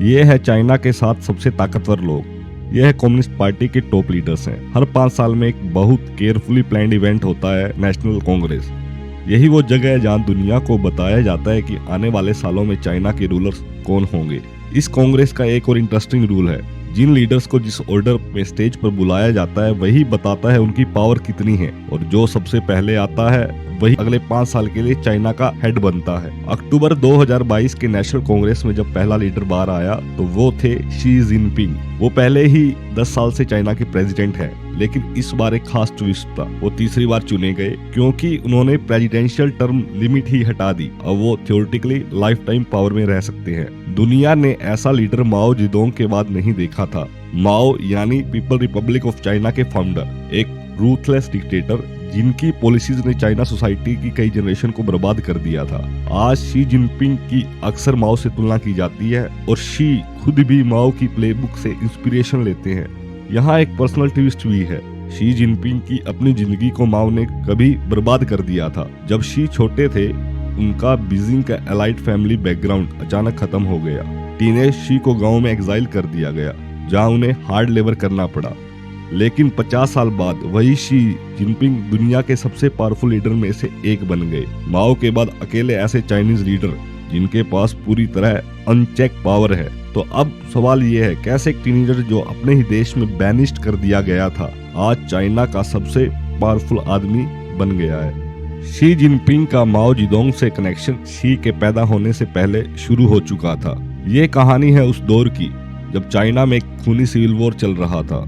ये है चाइना के 7 सबसे ताकतवर लोग। यह कम्युनिस्ट पार्टी के टॉप लीडर्स हैं। हर 5 साल में एक बहुत केयरफुली प्लान्ड इवेंट होता है, नेशनल कांग्रेस। यही वो जगह है जहां दुनिया को बताया जाता है कि आने वाले सालों में चाइना के रूलर्स कौन होंगे। इस कांग्रेस का एक और इंटरेस्टिंग रूल है, जिन लीडर्स को जिस ऑर्डर में स्टेज पर बुलाया जाता है वही बताता है उनकी पावर कितनी है, और जो सबसे पहले आता है वही अगले 5 साल के लिए चाइना का हेड बनता है। अक्टूबर 2022 के नेशनल कांग्रेस में जब पहला लीडर बाहर आया तो वो थे शी जिनपिंग। वो पहले ही 10 साल से चाइना के प्रेसिडेंट हैं, लेकिन इस बार एक खास ट्विस्ट था। वो तीसरी बार चुने गए क्योंकि उन्होंने प्रेसिडेंशियल टर्म लिमिट ही हटा दी। अब वो थ्योरेटिकली लाइफ टाइम पावर में रह सकते हैं। दुनिया ने ऐसा लीडर माओ जेडोंग के बाद नहीं देखा था। माओ यानी पीपल रिपब्लिक ऑफ चाइना के फाउंडर, एक रूथलेस डिक्टेटर जिनकी पॉलिसीज ने चाइना सोसाइटी की कई जनरेशन को बर्बाद कर दिया था। आज शी जिनपिंग की अक्सर माओ से तुलना की जाती है और शी खुद भी माओ की प्लेबुक से इंस्पिरेशन लेते हैं। यहाँ एक पर्सनल ट्विस्ट भी है। शी जिनपिंग की अपनी जिंदगी को माओ ने कभी बर्बाद कर दिया था। जब शी छोटे थे उनका बीजिंग का एलाइट फैमिली बैकग्राउंड अचानक खत्म हो गया। टीनेज शी को गांव में एग्जाइल कर दिया गया, जहां उन्हें हार्ड लेबर करना पड़ा। लेकिन 50 साल बाद वही शी जिनपिंग दुनिया के सबसे पावरफुल लीडर में से एक बन गए। माओ के बाद अकेले ऐसे चाइनीज लीडर जिनके पास पूरी तरह अनचेक पावर है। तो अब सवाल ये है, कैसे एक टीनेजर जो अपने ही देश में बैनिश्ड कर दिया गया था आज चाइना का सबसे पावरफुल आदमी बन गया है। शी जिनपिंग का माओ जेडोंग से कनेक्शन शी के पैदा होने से पहले शुरू हो चुका था। ये कहानी है उस दौर की जब चाइना में एक खूनी सिविल वॉर चल रहा था।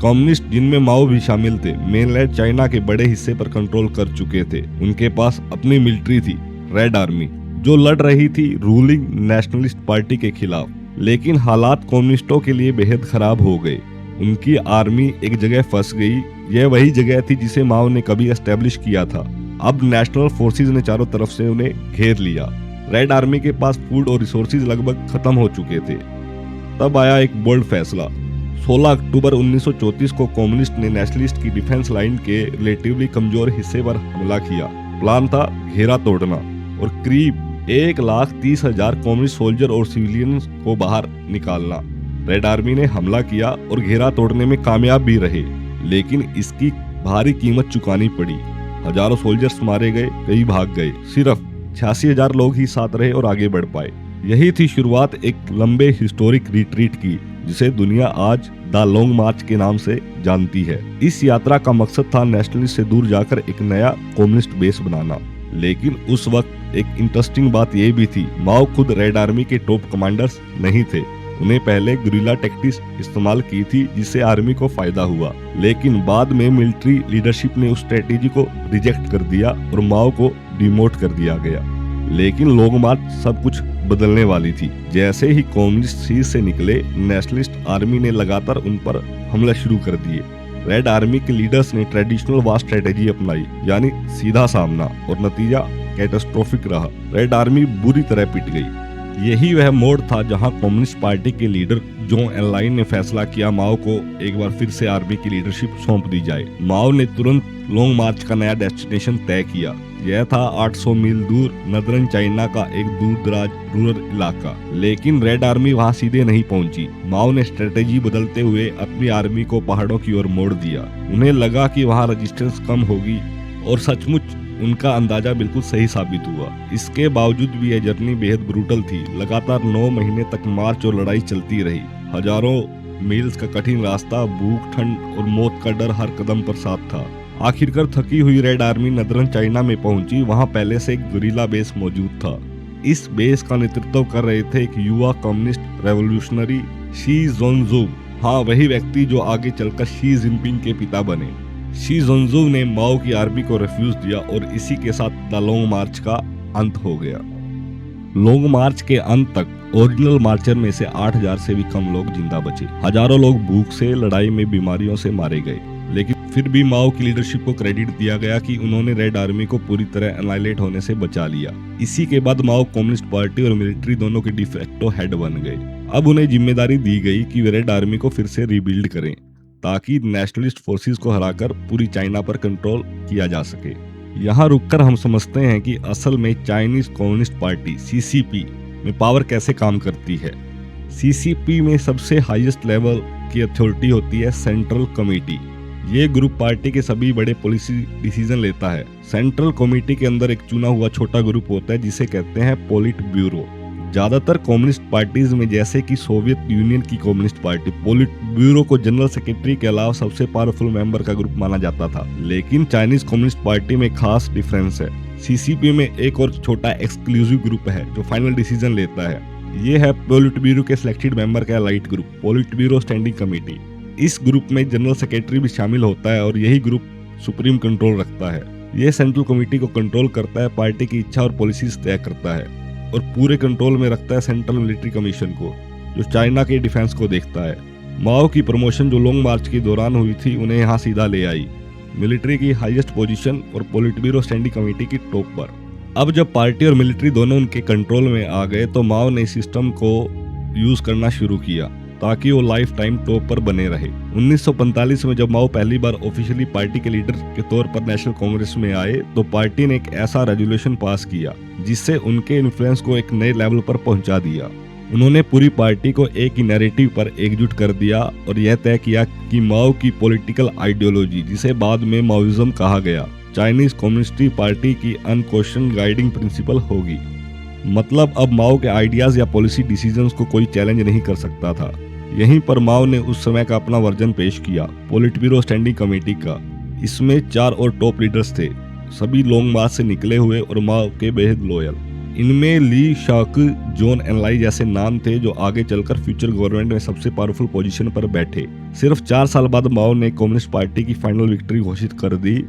कम्युनिस्ट, जिनमें माओ भी शामिल थे, मेनलैंड चाइना के बड़े हिस्से पर कंट्रोल कर चुके थे। उनके पास अपनी मिलिट्री थी, रेड आर्मी, जो लड़ रही थी रूलिंग नेशनलिस्ट पार्टी के खिलाफ। लेकिन हालात कम्युनिस्टों के लिए बेहद खराब हो गए। उनकी आर्मी एक जगह फंस गई। यह वही जगह थी जिसे माओ ने कभी एस्टेब्लिश किया था। अब नेशनल फोर्सेज ने चारों तरफ से उन्हें घेर लिया। रेड आर्मी के पास फूड और रिसोर्सेज लगभग खत्म हो चुके थे। तब आया एक बोल्ड फैसला। 16 अक्टूबर 1934 को कम्युनिस्ट ने नेशनलिस्ट की डिफेंस लाइन के रिलेटिवली कमजोर हिस्से पर हमला किया। प्लान था घेरा तोड़ना और करीब 1,30,000 कम्युनिस्ट सोल्जर और सिविलियंस को बाहर निकालना। रेड आर्मी ने हमला किया और घेरा तोड़ने में कामयाब भी रहे, लेकिन इसकी भारी कीमत चुकानी पड़ी। हजारों सोल्जर्स मारे गए, कई भाग गए। सिर्फ 86,000 लोग ही साथ रहे और आगे बढ़ पाए। यही थी शुरुआत एक लंबे हिस्टोरिक रिट्रीट की, जिसे दुनिया आज द लॉन्ग मार्च के नाम से जानती है। इस यात्रा का मकसद था नेशनलिस्ट से दूर जाकर एक नया कम्युनिस्ट बेस बनाना। लेकिन उस वक्त एक इंटरेस्टिंग बात यह भी थी, माओ खुद रेड आर्मी के टॉप कमांडर्स नहीं थे। उन्हें पहले गुरिल्ला टैक्टिक्स इस्तेमाल की थी, जिससे आर्मी को फायदा हुआ। लेकिन बाद में मिलिट्री लीडरशिप ने उस स्ट्रेटेजी को रिजेक्ट कर दिया और माओ को डिमोट कर दिया गया। लेकिन लॉन्ग मार्च सब कुछ बदलने वाली थी। जैसे ही कम्युनिस्ट सीट से निकले, नेशनलिस्ट आर्मी ने लगातार उन पर हमला शुरू कर दिए। रेड आर्मी के लीडर्स ने ट्रेडिशनल वार स्ट्रेटेजी अपनाई, यानी सीधा सामना, और नतीजा कैटास्ट्रोफिक रहा। रेड आर्मी बुरी तरह पिट गई। यही वह मोड़ था जहां कम्युनिस्ट पार्टी के लीडर जोंग एनलाइन ने फैसला किया माओ को एक बार फिर से आर्मी की लीडरशिप सौंप दी जाए। माओ ने तुरंत लॉन्ग मार्च का नया डेस्टिनेशन तय किया। यह था 800 मील दूर नदरन चाइना का एक दूर दराज रूरल इलाका। लेकिन रेड आर्मी वहां सीधे नहीं पहुंची। माओ ने स्ट्रेटेजी बदलते हुए अपनी आर्मी को पहाड़ों की ओर मोड़ दिया। उन्हें लगा कि वहां रेजिस्टेंस कम होगी, और सचमुच उनका अंदाजा बिल्कुल सही साबित हुआ। इसके बावजूद भी यह जर्नी बेहद ब्रूटल थी। लगातार 9 महीने तक मार्च और लड़ाई चलती रही। हजारों मील्स का कठिन रास्ता, भूख, ठंड और मौत का डर हर कदम पर साथ था। आखिरकार थकी हुई रेड आर्मी नदरन चाइना में पहुंची। वहां पहले से एक गुरिल्ला बेस मौजूद था। इस बेस का नेतृत्व कर रहे थे एक युवा कम्युनिस्ट रेवोल्यूशनरी शी जोनजू। हाँ, वही व्यक्ति जो आगे चलकर शी जिनपिंग के पिता बने। शी जोनजू ने माओ की आर्मी को रिफ्यूज दिया और इसी के साथ द लॉन्ग मार्च का अंत हो गया। लॉन्ग मार्च के अंत तक ओरिजिनल मार्चर में से 8,000 से भी कम लोग जिंदा बचे। हजारों लोग भूख से, लड़ाई में, बीमारियों से मारे गए। लेकिन फिर भी माओ की लीडरशिप को क्रेडिट दिया गया कि उन्होंने रेड आर्मी को पूरी तरह एनाइलेट होने से बचा लिया। इसी के बाद माओ कम्युनिस्ट पार्टी और मिलिट्री दोनों के डिफेक्टो हेड बन गए। अब उन्हें जिम्मेदारी दी गई कि वे रेड आर्मी को फिर से रिबिल्ड करें, ताकि नेशनलिस्ट फोर्सेस को हराकर पूरी चाइना पर कंट्रोल किया जा सके। यहाँ रुककर हम समझते हैं कि असल में चाइनीज कम्युनिस्ट पार्टी CCP में पावर कैसे काम करती है। सीसीपी में सबसे हाईएस्ट लेवल की अथॉरिटी होती है सेंट्रल कमेटी। ये ग्रुप पार्टी के सभी बड़े पॉलिसी डिसीजन लेता है। सेंट्रल कमेटी के अंदर एक चुना हुआ छोटा ग्रुप होता है जिसे कहते हैं पोलिट ब्यूरो। ज्यादातर कम्युनिस्ट पार्टीज में जैसे कि सोवियत यूनियन की कम्युनिस्ट पार्टी पोलिट ब्यूरो को जनरल सेक्रेटरी के अलावा सबसे पावरफुल मेंबर का ग्रुप माना जाता था, लेकिन चाइनीज कम्युनिस्ट पार्टी में खास डिफरेंस है। सीसीपी में एक और छोटा एक्सक्लूसिव ग्रुप है जो फाइनल डिसीजन लेता है। ये है पोलिट ब्यूरो के सिलेक्टेड मेंबर का light group, politburo standing committee. इस ग्रुप में जनरल सेक्रेटरी भी शामिल होता है और यही ग्रुप सुप्रीम कंट्रोल रखता है। यह सेंट्रल कमेटी को कंट्रोल करता है, पार्टी की इच्छा और पॉलिसीज तय करता है और पूरे कंट्रोल में रखता है सेंट्रल मिलिट्री कमीशन को, जो चाइना के डिफेंस को देखता है। माओ की प्रमोशन जो लॉन्ग मार्च के दौरान हुई थी उन्हें यहाँ सीधा ले आई, मिलिट्री की हाईएस्ट पोजीशन और पोलिट ब्यूरो स्टैंडिंग कमेटी की टॉप पर। अब जब पार्टी और मिलिट्री दोनों उनके कंट्रोल में आ गए तो माओ ने इस सिस्टम को यूज करना शुरू किया ताकि वो लाइफ टाइम टॉप पर बने रहे। 1945 में जब माओ पहली बार ऑफिशियली पार्टी के लीडर के तौर पर नेशनल कांग्रेस में आए तो पार्टी ने एक ऐसा रेजोल्यूशन पास किया जिससे उनके इन्फ्लुएंस को एक नए लेवल पर पहुंचा दिया। उन्होंने पूरी पार्टी को एक ही नैरेटिव पर एकजुट कर दिया और यह तय किया कि माओ की पॉलिटिकल आइडियोलॉजी, जिसे बाद में माओइज्म कहा गया, चाइनीज कम्युनिस्ट पार्टी की अनक्वेश्चन गाइडिंग प्रिंसिपल होगी। मतलब अब माओ के आइडियाज या पॉलिसी डिसीजंस को कोई चैलेंज नहीं कर सकता था। यहीं पर माओ ने उस समय का अपना वर्जन पेश किया, पोलिट ब्यूरो स्टैंडिंग कमेटी का। इसमें 4 और टॉप लीडर्स थे, सभी लॉन्ग मार्च से निकले हुए और माओ के बेहद लॉयल। इनमें ली शाक, जॉन एनलाई जैसे नाम थे जो आगे चलकर फ्यूचर गवर्नमेंट में सबसे पावरफुल पोजीशन पर बैठे। सिर्फ 4 साल बाद माओ ने कम्युनिस्ट पार्टी की फाइनल विक्ट्री घोषित कर दी।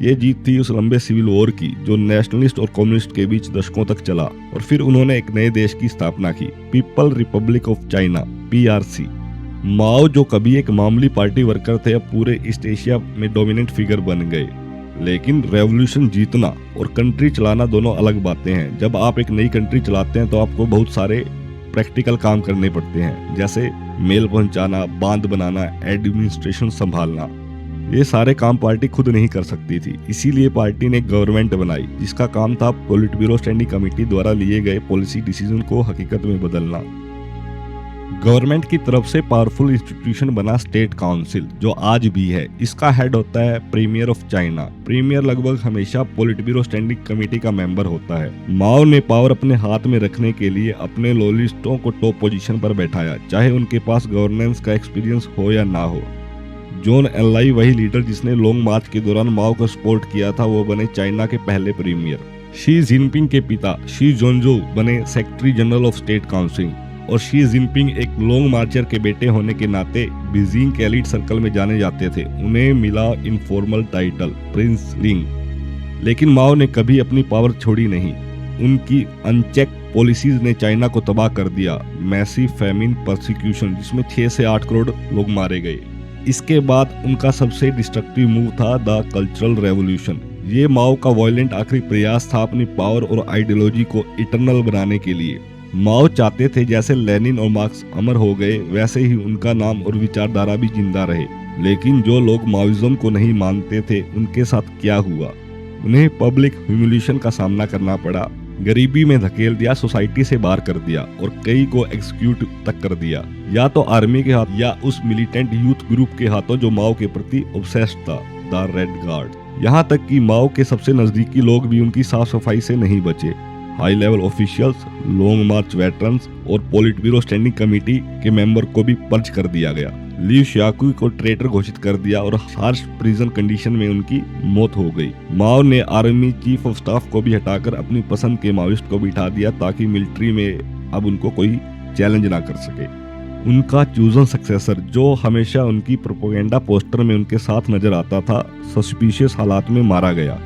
ये जीत थी उस लंबे सिविल वॉर की जो नेशनलिस्ट और कम्युनिस्ट के बीच दशकों तक चला और फिर उन्होंने एक नए देश की स्थापना की, people Republic of China, PRC। माओ जो कभी एक मामूली पार्टी वर्कर थे अब पूरे ईस्ट एशिया में डोमिनेंट फिगर बन गए। लेकिन रेवोल्यूशन जीतना और कंट्री चलाना दोनों अलग बातें हैं। जब आप एक नई कंट्री चलाते हैं तो आपको बहुत सारे प्रैक्टिकल काम करने पड़ते हैं, जैसे मेल पहुंचाना, बांध बनाना, एडमिनिस्ट्रेशन संभालना। ये सारे काम पार्टी खुद नहीं कर सकती थी, इसीलिए पार्टी ने गवर्नमेंट बनाई जिसका काम था पोलिट ब्यूरो स्टैंडिंग कमेटी द्वारा लिए गए पॉलिसी डिसीजन को हकीकत में बदलना। गवर्नमेंट की तरफ से पावरफुल इंस्टीट्यूशन बना स्टेट काउंसिल जो आज भी है। इसका हेड होता है प्रीमियर ऑफ चाइना। प्रीमियर लगभग हमेशा पोलिट ब्यूरो स्टैंडिंग कमेटी का मेंबर होता है। माओ ने पावर अपने हाथ में रखने के लिए अपने लॉयलिस्टों को टॉप पोजीशन पर बैठाया, चाहे उनके पास गवर्नेंस का एक्सपीरियंस हो या ना हो। जॉन एनलाई, वही लीडर जिसने लॉन्ग मार्च के दौरान माओ को सपोर्ट किया था, वो बने चाइना के पहले प्रीमियर। शी जिनपिंग के पिता शी जोंजो बने secretary general of state council और शी जिनपिंग एक लॉन्ग मार्चर के बेटे होने के नाते बीजिंग के एलिट सर्कल में जाने जाते थे। उन्हें मिला इनफॉर्मल टाइटल प्रिंस लिंग। लेकिन माओ ने कभी अपनी पावर छोड़ी नहीं। उनकी अनचेक पॉलिसीज ने चाइना को तबाह कर दिया। मैसिव फैमिन, परसिक्यूशन, जिसमें 6 से 8 करोड़ लोग मारे गए। इसके बाद उनका सबसे डिस्ट्रक्टिव मूव था द कल्चरल रेवोल्यूशन। ये माओ का वायलेंट आखिरी प्रयास था अपनी पावर और आइडियोलॉजी को इटरनल बनाने के लिए। माओ चाहते थे जैसे लेनिन और मार्क्स अमर हो गए वैसे ही उनका नाम और विचारधारा भी जिंदा रहे। लेकिन जो लोग माओइज्म को नहीं मानते थे उनके साथ क्या हुआ? उन्हें पब्लिक ह्यूमिलिएशन का सामना करना पड़ा, गरीबी में धकेल दिया, सोसाइटी से बाहर कर दिया और कई को एग्जीक्यूट तक कर दिया, या तो आर्मी के हाथ या उस मिलिटेंट यूथ ग्रुप के हाथों जो माओ के प्रति ऑब्सेस्ड था, द रेड गार्ड। यहाँ तक कि माओ के सबसे नजदीकी लोग भी उनकी साफ सफाई से नहीं बचे। हाई लेवल ऑफिशियल्स, लॉन्ग मार्च वेटरन्स और पोलिट ब्यूरो स्टैंडिंग कमेटी के मेंबर को भी पर्च कर दिया गया। ली शाकू को ट्रेटर घोषित कर दिया और हार्श प्रिजन कंडीशन में उनकी मौत हो गई। माओ ने आर्मी चीफ ऑफ स्टाफ को भी हटाकर अपनी पसंद के माओइस्ट को बिठा दिया ताकि मिलिट्री में अब उनको कोई चैलेंज ना कर सके। उनका चूजन सक्सेसर, जो हमेशा उनकी प्रोपेगेंडा पोस्टर में उनके साथ नजर आता था, सस्पिशियस हालात में मारा गया।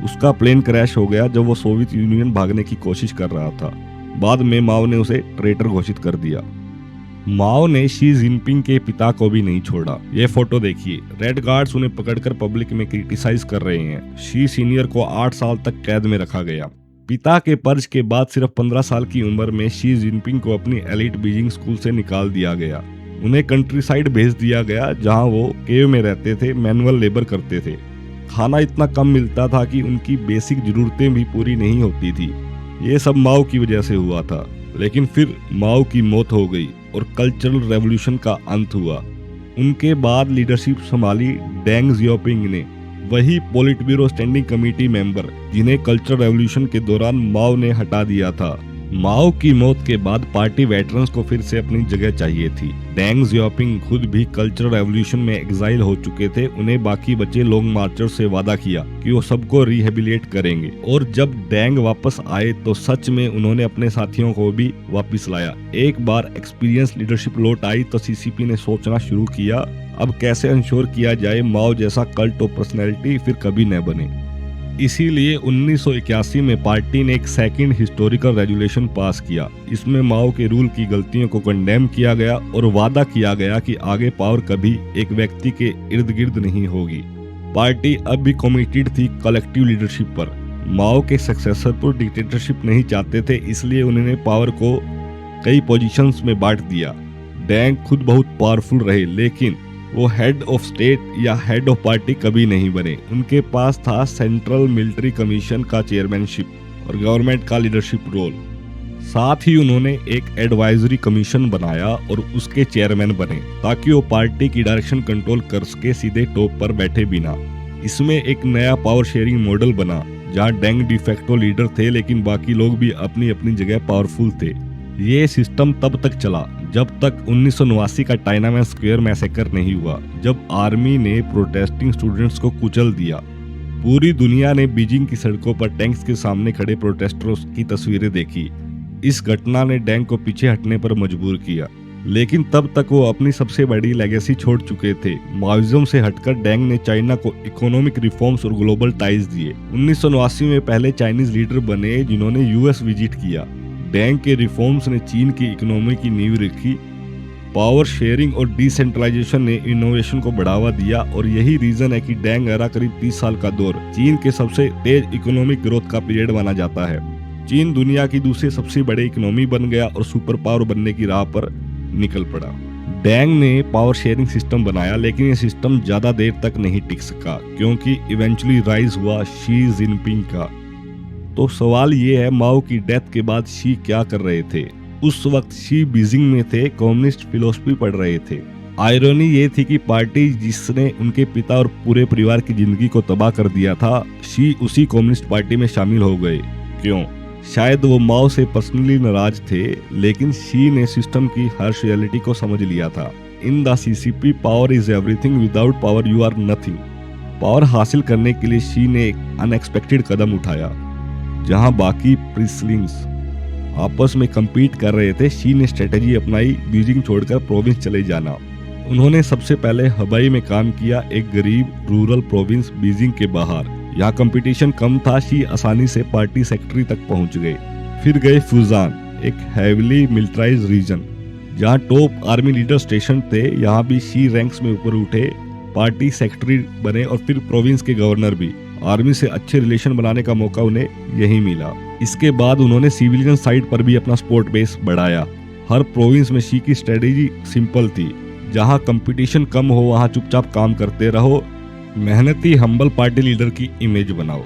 उसका प्लेन क्रैश हो गया जब वो सोवियत यूनियन भागने की कोशिश कर रहा था। बाद में माओ ने उसे ट्रेटर घोषित कर दिया। माओ ने शी जिनपिंग के पिता को भी नहीं छोड़ा। ये फोटो देखिए, रेड गार्ड्स उन्हें पकड़कर पब्लिक में क्रिटिसाइज कर रहे हैं। शी सीनियर को 8 साल तक कैद में रखा गया। पिता के पर्च के बाद सिर्फ 15 साल की उम्र में शी जिनपिंग को अपनी एलिट बीजिंग स्कूल से निकाल दिया गया। उन्हें कंट्री साइड भेज दिया गया जहां वो केव में रहते थे, मैनुअल लेबर करते थे। खाना इतना कम मिलता था कि उनकी बेसिक जरूरतें भी पूरी नहीं होती थी। ये सब माओ की वजह से हुआ था। लेकिन फिर माओ की मौत हो गई। और कल्चरल रेवोल्यूशन का अंत हुआ। उनके बाद लीडरशिप संभाली डेंग जियाओपिंग ने, वही पोलिट ब्यूरो स्टैंडिंग कमेटी मेंबर जिन्हें कल्चरल रेवोल्यूशन के दौरान माओ ने हटा दिया था। माओ की मौत के बाद पार्टी वेटरन्स को फिर से अपनी जगह चाहिए थी। डेंग जियाओपिंग खुद भी कल्चरल रेवोल्यूशन में एग्जाइल हो चुके थे। उन्हें बाकी बचे लॉन्ग मार्चर्स से वादा किया कि वो सबको रिहेबिलिटेट करेंगे, और जब डेंग वापस आए तो सच में उन्होंने अपने साथियों को भी वापस लाया। एक बार एक्सपीरियंस लीडरशिप लौट आई तो सीसीपी ने सोचना शुरू किया, अब कैसे इंश्योर किया जाए माओ जैसा कल्ट ऑफ पर्सनैलिटी फिर कभी न बने। इसीलिए 1981 में पार्टी ने एक सेकंड हिस्टोरिकल रेजुलेशन पास किया। इसमें माओ के रूल की गलतियों को कंडेम किया गया और वादा किया गया कि आगे पावर कभी एक व्यक्ति के इर्द गिर्द नहीं होगी। पार्टी अब भी कमिटेड थी कलेक्टिव लीडरशिप पर। माओ के सक्सेसर पर डिक्टेटरशिप नहीं चाहते थे, इसलिए उन्होंने पावर को कई पोजीशंस में बांट दिया। डेंग खुद बहुत पावरफुल रहे, लेकिन वो हेड ऑफ स्टेट या हेड ऑफ पार्टी कभी नहीं बने। उनके पास था सेंट्रल मिलिट्री कमीशन का चेयरमैनशिप और गवर्नमेंट का लीडरशिप रोल। साथ ही उन्होंने एक एडवाइजरी कमीशन बनाया और उसके चेयरमैन बने, ताकि वो पार्टी की डायरेक्शन कंट्रोल कर सके सीधे टॉप पर बैठे बिना। इसमें एक नया पावर शेयरिंग मॉडल बना, जहां डेंग डिफेक्टो लीडर थे, लेकिन बाकी लोग भी अपनी अपनी जगह पावरफुल थे। ये सिस्टम तब तक चला जब तक 1989 का टाइनामेन स्क्वायर मैसेकर नहीं हुआ, जब आर्मी ने प्रोटेस्टिंग स्टूडेंट्स को कुचल दिया। पूरी दुनिया ने बीजिंग की सड़कों पर टैंक्स के सामने खड़े प्रोटेस्टर्स की तस्वीरें देखी। इस घटना ने डेंग को पीछे हटने पर मजबूर किया, लेकिन तब तक वो अपनी सबसे बड़ी लेगेसी छोड़ चुके थे। माओइज्म से हटकर डेंग ने चाइना को इकोनॉमिक रिफॉर्म्स और ग्लोबल टाइज दिए। 1989 में पहले चाइनीज लीडर बने जिन्होंने यूएस विजिट किया। डेंग के रिफॉर्म्स ने चीन की इकोनॉमी की नींव रखी। पावर शेयरिंग और डिसेंट्रलाइजेशन ने इनोवेशन को बढ़ावा दिया, और यही रीजन है कि डेंग एरा करीब 30 साल का दौर चीन के सबसे तेज इकोनॉमिक ग्रोथ का पीरियड माना जाता है। चीन दुनिया की दूसरी सबसे बड़ी इकोनॉमी बन गया और सुपर पावर बनने की राह पर निकल पड़ा। डेंग ने पावर शेयरिंग सिस्टम बनाया, लेकिन ये सिस्टम ज्यादा देर तक नहीं टिक सका, क्योंकि इवेंचुअली राइज हुआ शी जिनपिंग का। तो सवाल ये है, माओ की डेथ के बाद शी क्या कर रहे थे? उस वक्त शी बीजिंग में थे, कम्युनिस्ट फिलोसफी पढ़ रहे थे। आयरनी ये थी कि पार्टी जिसने उनके पिता और पूरे परिवार की जिंदगी को तबाह कर दिया था, शी उसी कम्युनिस्ट पार्टी में शामिल हो गए। क्यों? शायद वो माओ से पर्सनली नाराज थे, लेकिन शी ने सिस्टम की हार्श रियलिटी को समझ लिया था। In the CCP power is everything, without power you are nothing. Power हासिल करने के लिए शी ने एक अनएक्सपेक्टेड कदम उठाया। जहां बाकी प्रिसलिंग्स आपस में compete कर रहे थे, शी ने स्ट्रेटेजी अपनाई, बीजिंग छोड़कर प्रोविंस चले जाना। उन्होंने सबसे पहले हवाई में काम किया, एक गरीब रूरल प्रोविंस बीजिंग के बाहर। यहाँ कंपटीशन कम था, शी आसानी से पार्टी सेक्रेटरी तक पहुंच गए। फिर गए फुजान, एक हैविली मिलिटराइज्ड रीजन जहाँ टॉप आर्मी लीडर स्टेशन थे। यहाँ भी शी रैंक्स में ऊपर उठे, पार्टी सेक्रेटरी बने और फिर प्रोविंस के गवर्नर भी। आर्मी से अच्छे रिलेशन बनाने का मौका उन्हें यही मिला। इसके बाद उन्होंने सिविलियन साइड पर भी अपना सपोर्ट बेस बढ़ाया। हर प्रोविंस में शी की स्ट्रेटेजी सिंपल थी, जहां कंपटीशन कम हो वहां चुपचाप काम करते रहो, मेहनती हम्बल पार्टी लीडर की इमेज बनाओ।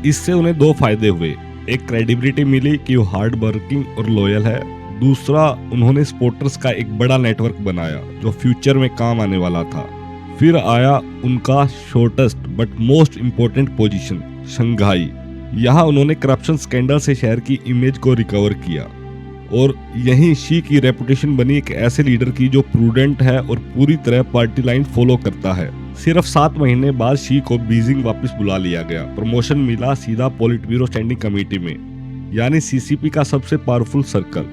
इससे उन्हें दो फायदे हुए, एक क्रेडिबिलिटी मिली कि वो हार्ड वर्किंग और लॉयल है, दूसरा उन्होंने सपोर्टर्स का एक बड़ा नेटवर्क बनाया जो फ्यूचर में काम आने वाला था। फिर आया उनका shortest but most important position, Shanghai. यहाँ उन्होंने करप्शन स्कैंडल से शहर की इमेज को रिकवर किया, और यहीं शी की रेपुटेशन बनी एक ऐसे लीडर की जो प्रूडेंट है और पूरी तरह पार्टी लाइन फॉलो करता है। सिर्फ 7 महीने बाद शी को बीजिंग वापस बुला लिया गया। प्रमोशन मिला सीधा पोलिट ब्यूरो स्टैंडिंग कमेटी में, यानी सीसीपी का सबसे पावरफुल सर्कल।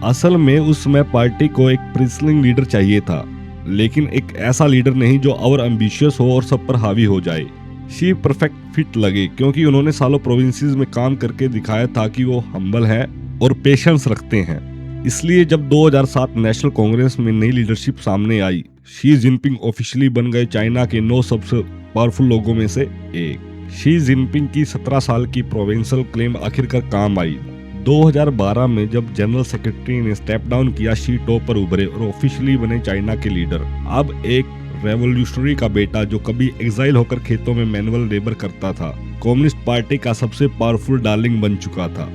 असल में उस समय पार्टी को एक प्रिंसलिंग लीडर चाहिए था, लेकिन एक ऐसा लीडर नहीं जो और एम्बिशियस हो और सब पर हावी हो जाए। शी परफेक्ट फिट लगे, क्योंकि उन्होंने सालों प्रोविंसेस में काम करके दिखाया था कि वो हम्बल हैं और पेशेंस रखते हैं। इसलिए जब 2007 नेशनल कांग्रेस में नई लीडरशिप सामने आई, शी जिनपिंग ऑफिशियली बन गए चाइना के 9 सबसे पावरफुल लोगों में से एक। शी जिनपिंग की 17 साल की प्रोविंशियल क्लेम आखिरकार काम आई। 2012 में जब जनरल सेक्रेटरी ने स्टेप डाउन किया, शी टॉप पर उभरे और ऑफिशियली बने चाइना के लीडर। अब एक रेवोल्यूशनरी का बेटा जो कभी एग्जाइल होकर खेतों में मैनुअल लेबर करता था, कम्युनिस्ट पार्टी का सबसे पावरफुल डार्लिंग बन चुका था।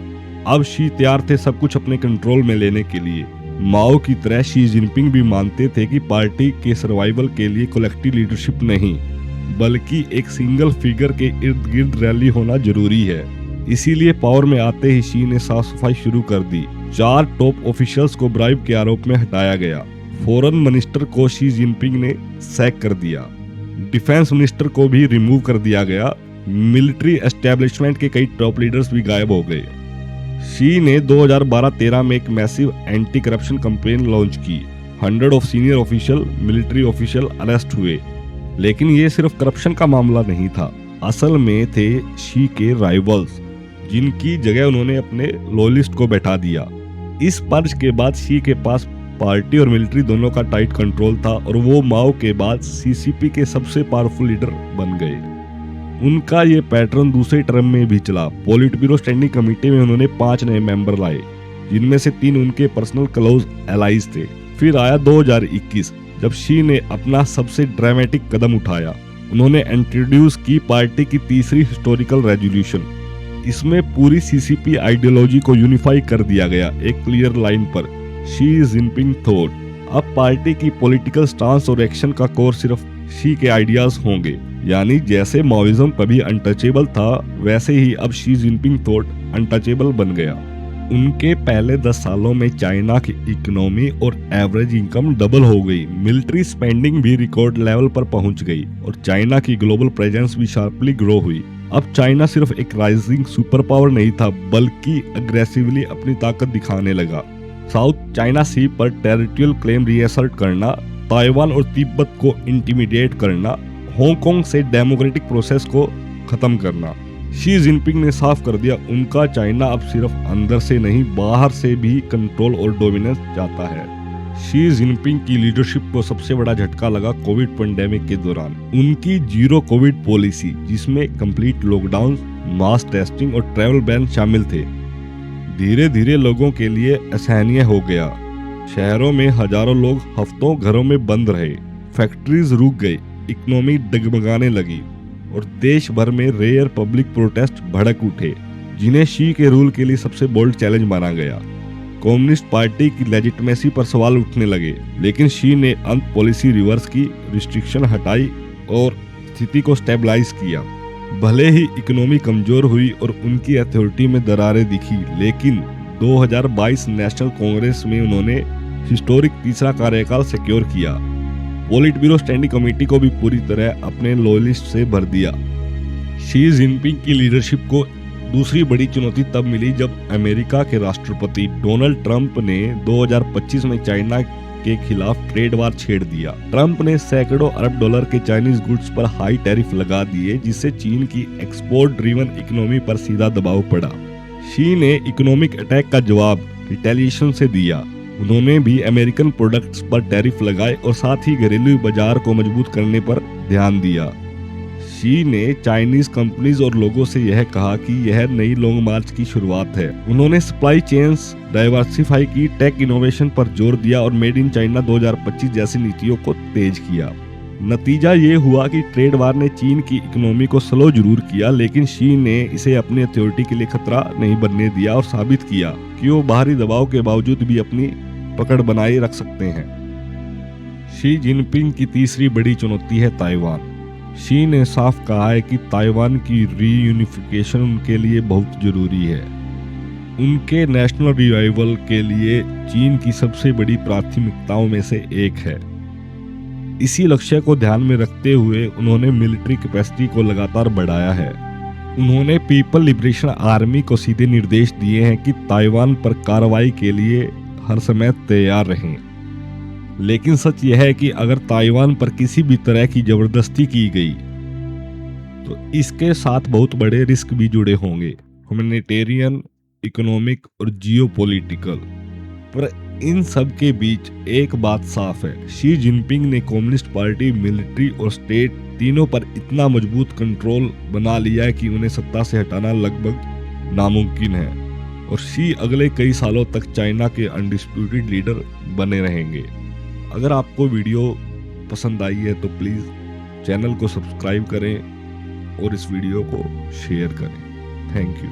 अब शी तैयार थे सब कुछ अपने कंट्रोल में लेने के लिए। माओ की तरह शी जिनपिंग भी मानते थे कि पार्टी के सर्वाइवल के लिए कलेक्टिव लीडरशिप नहीं, बल्कि एक सिंगल फिगर के इर्द गिर्द रैली होना जरूरी है। इसीलिए पावर में आते ही शी ने साफ सफाई शुरू कर दी। 4 टॉप ऑफिशियल्स को ब्राइब के आरोप में हटाया गया। फॉरेन मिनिस्टर को शी जिनपिंग ने सैक कर दिया। डिफेंस मिनिस्टर को भी रिमूव कर दिया गया। मिलिट्री एस्टेब्लिशमेंट के कई टॉप लीडर्स भी गायब हो गए। शी ने 2012-13 में एक massive anti corruption campaign launch की। 100 of senior official, military official arrest हुए। लेकिन ये सिर्फ करप्शन का मामला नहीं था, असल में थे शी के राइवल्स, जिनकी जगह उन्होंने अपने लॉयलिस्ट को बैठा दिया। इस पर्च के बाद शी के पास पार्टी और मिलिट्री दोनों का टाइट कंट्रोल था और वो माओ के बाद सीसीपी के सबसे पावरफुल लीडर बन गए। उनका ये पैटर्न दूसरे टर्म में भी चला। पॉलिट ब्यूरो स्टैंडिंग कमेटी में उन्होंने 5 नए मेंबर लाए, जिनमें से 3 उनके पर्सनल क्लोज एलाइज थे। फिर आया 2021, जब शी ने अपना सबसे ड्रामेटिक कदम उठाया। उन्होंने इंट्रोड्यूस की पार्टी की तीसरी हिस्टोरिकल रेजोल्यूशन। इसमें पूरी सीसीपी आइडियोलॉजी को यूनिफाई कर दिया गया एक क्लियर लाइन पर, शी जिनपिंग थॉट। अब पार्टी की पॉलिटिकल स्टांस और एक्शन का कोर सिर्फ शी के आइडियाज होंगे। यानी जैसे माओइज्म कभी अनटचेबल था, वैसे ही अब शी जिनपिंग थॉट अनटचेबल बन गया। उनके पहले 10 सालों में चाइना की इकोनॉमी और एवरेज इनकम डबल हो गई। मिलिट्री स्पेंडिंग भी रिकॉर्ड लेवल पर पहुंच गई और चाइना की ग्लोबल प्रेजेंस भी शार्पली ग्रो हुई। अब चाइना सिर्फ एक राइजिंग सुपर पावर नहीं था, बल्कि अग्रेसिवली अपनी ताकत दिखाने लगा। साउथ चाइना सी पर टेरिटोरियल क्लेम रीअसर्ट करना, ताइवान और तिब्बत को इंटिमिडेट करना, हांगकांग से डेमोक्रेटिक प्रोसेस को खत्म करना। शी जिनपिंग ने साफ कर दिया, उनका चाइना अब सिर्फ अंदर से नहीं, बाहर से भी कंट्रोल और डोमिनेंस चाहता है। शी जिनपिंग की लीडरशिप को सबसे बड़ा झटका लगा कोविड पेंडेमिक के दौरान। उनकी जीरो कोविड पॉलिसी, जिसमें कंप्लीट लॉकडाउन, मास टेस्टिंग और ट्रैवल बैन शामिल थे, धीरे धीरे लोगों के लिए असहनीय हो गया। शहरों में हजारों लोग हफ्तों घरों में बंद रहे, फैक्ट्रीज रुक गई, इकोनॉमी डगमगाने लगी और देश भर में रेयर पब्लिक प्रोटेस्ट भड़क उठे, जिन्हें शी के रूल के लिए सबसे बोल्ड चैलेंज माना गया। कम्युनिस्ट पार्टी की लेजिटिमेसी पर सवाल उठने लगे, लेकिन शी ने अंत पॉलिसी रिवर्स की, रिस्ट्रिक्शन हटाई और स्थिति को स्टेबलाइज किया। भले ही इकोनॉमी कमजोर हुई और उनकी अथॉरिटी में दरारें दिखी, लेकिन 2022 नेशनल कांग्रेस में उन्होंने हिस्टोरिक तीसरा कार्यकाल सिक्योर किया। पॉलिट ब्यूरो स्टैंडिंग कमेटी को भी पूरी तरह अपने लॉयलिस्ट से भर दिया। शी जिनपिंग की लीडरशिप को दूसरी बड़ी चुनौती तब मिली जब अमेरिका के राष्ट्रपति डोनाल्ड ट्रंप ने 2025 में चाइना के खिलाफ ट्रेड वार छेड़ दिया। ट्रंप ने सैकड़ों अरब डॉलर के चाइनीज गुड्स पर हाई टैरिफ लगा दिए, जिससे चीन की एक्सपोर्ट ड्रिवन इकोनॉमी पर सीधा दबाव पड़ा। शी ने इकोनॉमिक अटैक का जवाब रिटेलिएशन से दिया। उन्होंने भी अमेरिकन प्रोडक्ट्स पर टैरिफ लगाए और साथ ही घरेलू बाजार को मजबूत करने पर ध्यान दिया। शी ने चाइनीज कंपनीज और लोगों से यह कहा कि यह नई लॉन्ग मार्च की शुरुआत है। उन्होंने सप्लाई चेन्स डाइवर्सिफाई की, टेक इनोवेशन पर जोर दिया और मेड इन चाइना 2025 जैसी नीतियों को तेज किया। नतीजा ये हुआ कि ट्रेड वार ने चीन की इकोनॉमी को स्लो जरूर किया, लेकिन शी ने इसे अपनी अथॉरिटी के लिए खतरा नहीं बनने दिया और साबित किया कि वो बाहरी दबाव के बावजूद भी अपनी पकड़ बनाए रख सकते हैं। शी जिनपिंग की तीसरी बड़ी चुनौती है ताइवान। शी ने साफ कहा है कि ताइवान की रीयूनिफिकेशन उनके लिए बहुत जरूरी है। उनके नेशनल रिवाइवल के लिए चीन की सबसे बड़ी प्राथमिकताओं में से एक है। इसी लक्ष्य को ध्यान में रखते हुए उन्होंने मिलिट्री कैपेसिटी को लगातार बढ़ाया है। उन्होंने पीपल लिबरेशन आर्मी को सीधे निर्देश दिए हैं कि ताइवान पर कार्रवाई के लिए हर समय तैयार रहें। लेकिन सच यह है कि अगर ताइवान पर किसी भी तरह की जबरदस्ती की गई तो इसके साथ बहुत बड़े रिस्क भी जुड़े होंगे, ह्यूमैनिटेरियन, इकोनॉमिक और जियोपॉलिटिकल। पर इन सब के बीच एक बात साफ है, शी जिनपिंग ने कम्युनिस्ट पार्टी, मिलिट्री और स्टेट तीनों पर इतना मजबूत कंट्रोल बना लिया है कि उन्हें सत्ता से हटाना लगभग नामुमकिन है और शी अगले कई सालों तक चाइना के अनडिस्प्यूटेड लीडर बने रहेंगे। अगर आपको वीडियो पसंद आई है तो प्लीज़ चैनल को सब्सक्राइब करें और इस वीडियो को शेयर करें। Thank you.